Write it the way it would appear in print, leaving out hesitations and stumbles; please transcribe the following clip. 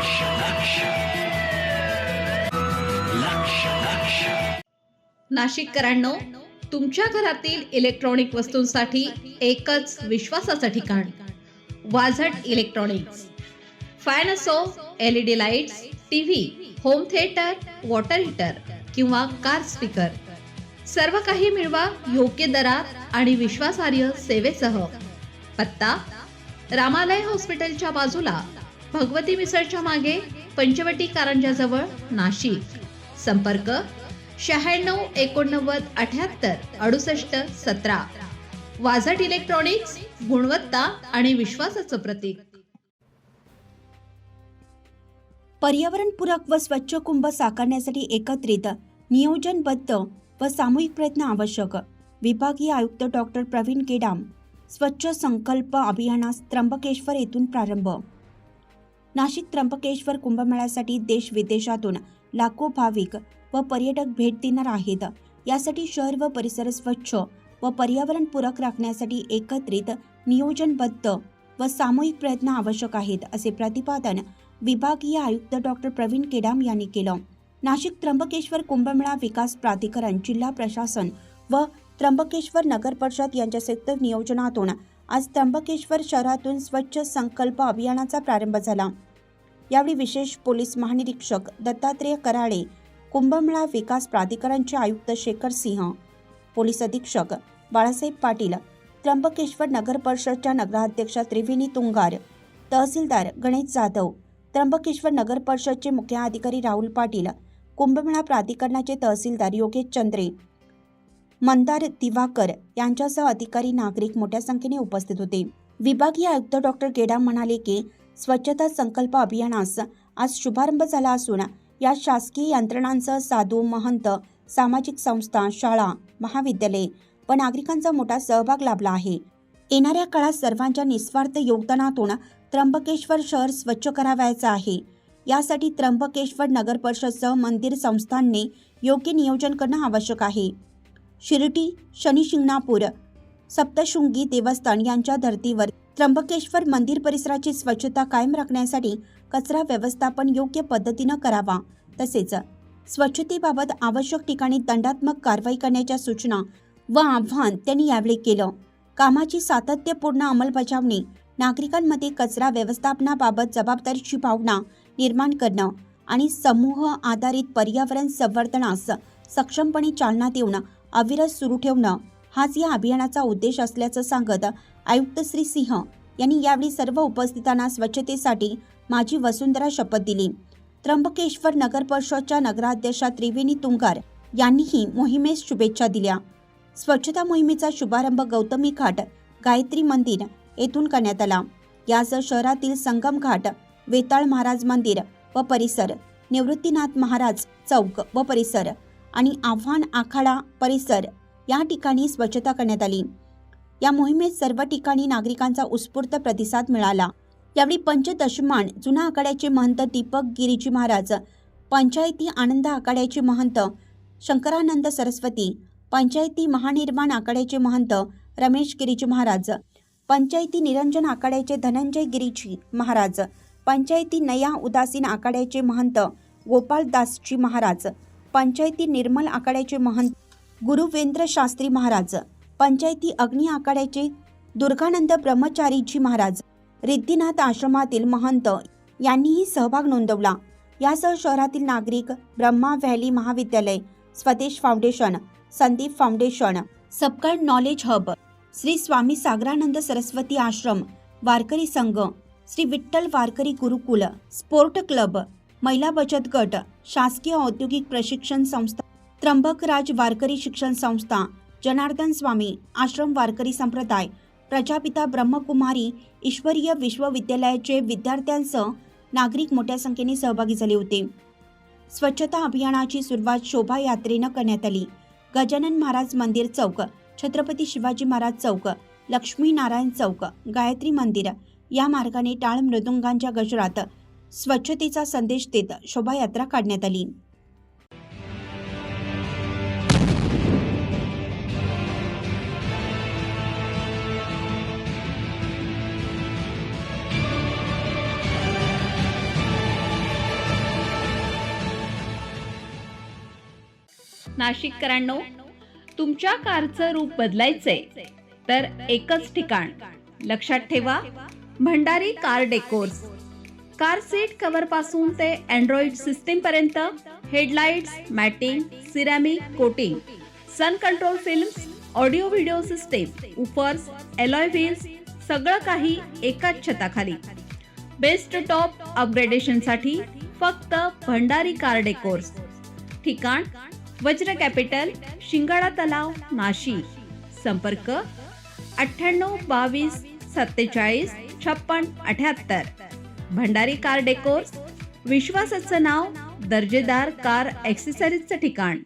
लक्ष लक्ष लक्ष लक्ष नाशिककरांनो, तुमच्या घरातील इलेक्ट्रॉनिक वस्तूंसाठी एकच विश्वासाचं ठिकाण, वाझट इलेक्ट्रॉनिक्स. फॅन असो, LED lights, TV, home theatre, water heater किंवा कार स्पीकर, सर्व काही मिळवा योग्य दरात आणि विश्वासार्ह सेवेसह. पत्ता: रामालय हॉस्पिटलच्या बाजूला, भगवती मिसळच्या मागे, पंचवटी कारंजाजवळ, नाशिक. संपर्क: 96 89 78 68 17. वाझट इलेक्ट्रॉनिक्स, गुणवत्ता आणि विश्वासाचं प्रतीक. पर्यावरणपूरक व स्वच्छ कुंभ साकारण्यासाठी एकत्रित, नियोजनबद्ध व सामूहिक प्रयत्न आवश्यक. विभागीय आयुक्त डॉक्टर प्रवीण केडाम. स्वच्छ संकल्प अभियानास त्र्यंबकेश्वर येथून प्रारंभ. नाशिक त्र्यंबकेश्वर कुंभमेळ्यासाठी देश विदेशातून लाखो भाविक व पर्यटक भेट देणार आहेत. यासाठी शहर व परिसर स्वच्छ व पर्यावरणपूरक राखण्यासाठी एकत्रित, नियोजनबद्ध व सामूहिक प्रयत्न आवश्यक आहेत, असे प्रतिपादन विभागीय आयुक्त डॉक्टर प्रवीण केडाम यांनी केलं. नाशिक त्र्यंबकेश्वर कुंभमेळा विकास प्राधिकरण, जिल्हा प्रशासन व त्र्यंबकेश्वर नगर परिषद यांच्या संयुक्त नियोजनातून आज त्र्यंबकेश्वर शहरातून स्वच्छ संकल्प अभियानाचा प्रारंभ झाला. यावेळी विशेष पोलीस महानिरीक्षक दत्तात्रेय कराळे, कुंभमेळा विकास प्राधिकरणचे आयुक्त शेखर सिंह, पोलीस अधीक्षक बाळासाहेब पाटील, त्र्यंबकेश्वर नगर परिषदच्या नगराध्यक्षा त्रिवेणी तुंगार, तहसीलदार गणेश जाधव, त्र्यंबकेश्वर नगर परिषदचे मुख्याधिकारी राहुल पाटील, कुंभमेळा प्राधिकरणाचे तहसीलदार योगेश चंद्रे, मंदार दिवाकर यांच्यासह अधिकारी, नागरिक मोठ्या संख्येने उपस्थित होते. विभागीय आयुक्त डॉक्टर केडाम म्हणाले की स्वच्छता संकल्प अभियानास आज शुभारंभ झाला असून या शासकीय यंत्रणांसह साधू, महंत, सामाजिक संस्था, शाळा, महाविद्यालये व नागरिकांचा मोठा सहभाग लाभला आहे. येणाऱ्या काळात सर्वांच्या निस्वार्थ योगदानातून त्र्यंबकेश्वर शहर स्वच्छ करावयाचे आहे. यासाठी त्र्यंबकेश्वर नगर परिषदसह मंदिर संस्थांनी योग्य नियोजन करणं आवश्यक आहे. शिर्डी, शनी शिंगणापूर, सप्तशृंगी देवस्थान यांच्या धर्तीवर त्र्यंबकेश्वर मंदिर परिसराची स्वच्छता कायम राखण्यासाठी कचरा व्यवस्थापन योग्य पद्धतीनं करावा. तसेच स्वच्छतेबाबत आवश्यक ठिकाणी दंडात्मक कारवाई करण्याच्या सूचना व आवाहन त्यांनी यावेळी केलं. कामाची सातत्यपूर्ण अंमलबजावणी, नागरिकांमध्ये कचरा व्यवस्थापनाबाबत जबाबदारीची भावना निर्माण करणं आणि समूह आधारित पर्यावरण संवर्धनास सक्षमपणे चालना देऊन अविरत सुरू ठेवणं हाच या अभियानाचा उद्देश असल्याचं सांगत आयुक्त श्री सिंह यांनी यावेळी सर्व उपस्थितांना स्वच्छतेसाठी माझी वसुंधरा शपथ दिली. त्र्यंबकेश्वर नगर परिषदच्या नगराध्यक्षा त्रिवेणी तुंगार यांनीही मोहिमेस शुभेच्छा दिल्या. स्वच्छता मोहिमेचा शुभारंभ गौतमी घाट, गायत्री मंदिर येथून करण्यात आला. यासह शहरातील संगम घाट, वेताळ महाराज मंदिर व परिसर, निवृत्तीनाथ महाराज चौक व परिसर आणि आव्हान आखाडा परिसर या ठिकाणी स्वच्छता करण्यात आली. या मोहिमेत सर्व ठिकाणी नागरिकांचा उत्स्फूर्त प्रतिसाद मिळाला. यावेळी पंचदशमान जुना आखाड्याचे महंत दीपक गिरीजी महाराज, पंचायती आनंद आखाड्याचे महंत शंकरानंद सरस्वती, पंचायती महानिर्माण आखाड्याचे महंत रमेश गिरीजी महाराज, पंचायती निरंजन आखाड्याचे धनंजय गिरीजी महाराज, पंचायती नया उदासीन आखाड्याचे महंत गोपालदासजी महाराज, पंचायती निर्मल आखाड्याचे महंत गुरुवेंद्र शास्त्री महाराज, पंचायती अग्नि आखाड्याचे दुर्गानंद ब्रह्मचारीजी महाराज, रिद्धीनाथ आश्रमातील महंत यांनीही सहभाग नोंदवला. यासह शहरातील नागरिक, ब्रह्मा व्हॅली महाविद्यालय, स्वदेश फाउंडेशन, संदीप फाउंडेशन, सबकळ knowledge hub, Shri Swami Sagaranand Saraswati Ashram, Warkari Sangh, Shri Vitthal Warkari Gurukul, sport club, महिला बचत गट, शासकीय औद्योगिक प्रशिक्षण संस्था, त्र्यंबकराज वारकरी शिक्षण संस्था, जनार्दन स्वामी आश्रम वारकरी संप्रदाय, प्रजापिता ब्रह्मकुमारी ईश्वरीय विश्वविद्यालयाचे विद्यार्थ्यांसह नागरिक मोठ्या संख्येने सहभागी झाले होते. स्वच्छता अभियानाची सुरुवात शोभायात्रेनं करण्यात आली. गजानन महाराज मंदिर चौक, छत्रपती शिवाजी महाराज चौक, लक्ष्मी नारायण चौक, गायत्री मंदिर या मार्गाने टाळ मृदुंगांच्या गजरात स्वच्छतेचा संदेश देत शोभायात्रा काढण्यात आली. नाशिककरांनो, तुमच्या कारचं रूप बदलायचंय तर एकच ठिकाण लक्षात ठेवा, Bhandari car decors. Car seat cover पासून ते अँड्रॉइड सिस्टीम पर्यंत, headlights, matting, ceramic coating, sun control films, audio video system, woofers, alloy wheels, सगळं काही एकाच छताखाली. बेस्ट टॉप अपग्रेडेशनसाठी फक्त भंडारी कार डेकोर्स. ठिकाण वज्र कॅपिटल, शिंगाडा तलाव, नाशिक. संपर्क 9822 47 56 78. भंडारी कार डेकोर्स, विश्वासाचं नाव, दर्जेदार कार ॲक्सेसरीजचं ठिकाण.